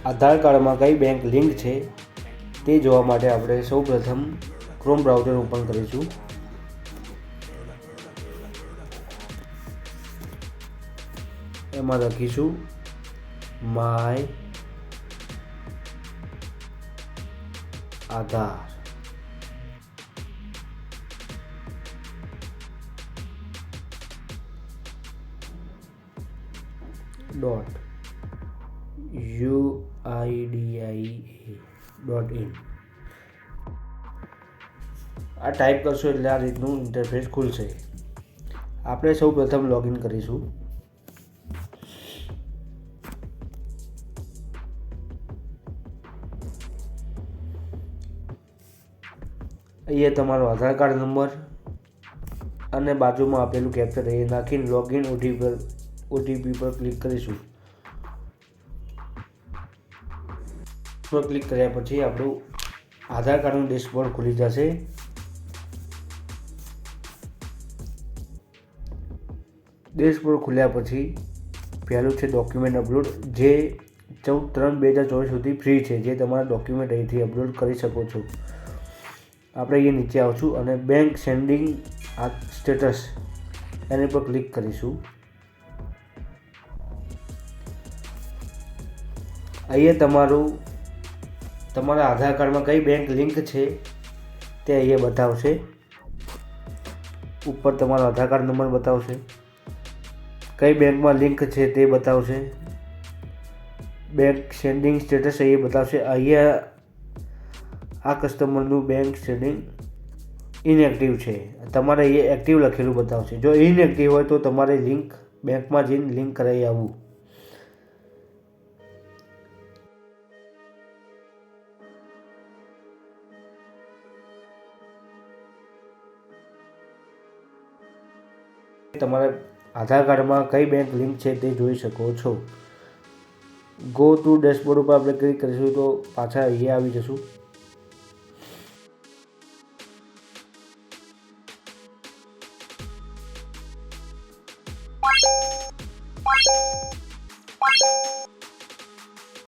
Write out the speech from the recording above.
આધાર કાર્ડમાં કઈ bank link છે તે જોવા માટે આપણે સૌપ્રથમ ક્રોમ બ્રાઉઝર ઓપન કરીશું. એમાં લખીશું માય આધાર. UIDIA.in આ ટાઈપ કરશો એટલે આ રીતનું ઇન્ટરફેસ ખુલશે. આપણે સૌ પ્રથમ લોગિન કરીશું. અહીંયા તમારો આધાર કાર્ડ નંબર અને બાજુમાં આપેલું કેપ્ચર એ નાખીને લોગિન ઓટીપી પર ક્લિક કરીશું. પર ક્લિક કર્યા પછી આપણું આધાર કાર્ડનું ડેશબોર્ડ ખુલી જશે. ડેશબોર્ડ ખુલ્યા પછી પહેલું છે ડોક્યુમેન્ટ અપલોડ, જે 14/3/2024 સુધી ફ્રી છે, જે તમારા ડોક્યુમેન્ટ અહીંથી અપલોડ કરી શકો છો. આપણે અહીંયા નીચે આવશું અને બેંક સેન્ડિંગ સ્ટેટસ એની પર ક્લિક કરીશું. અહીંયા તમારા આધાર કાર્ડમાં કઈ બેંક લિંક છે તે અહીંયા બતાવશે. ઉપર તમારો આધાર કાર્ડ નંબર બતાવશે, કઈ બેંકમાં લિંક છે તે બતાવશે, બેંક સેન્ડિંગ સ્ટેટસ અહીંયા બતાવશે. અહીંયા આ કસ્ટમરનું બેંક સેન્ડિંગ ઇનએક્ટિવ છે, તમારે અહીંયા એક્ટિવ લખેલું બતાવશે. જો ઇનએક્ટિવ હોય તો તમારે બેંકમાં જઈને લિંક કરાવી આવવું. તમારા આધાર કાર્ડમાં કઈ બેંક લિંક છે તે જોઈ શકો છો. ગો ટુ ડેશબોર્ડ ઉપર આપણે ક્લિક કરીશું તો પાછા અહીંયા આવી જશું.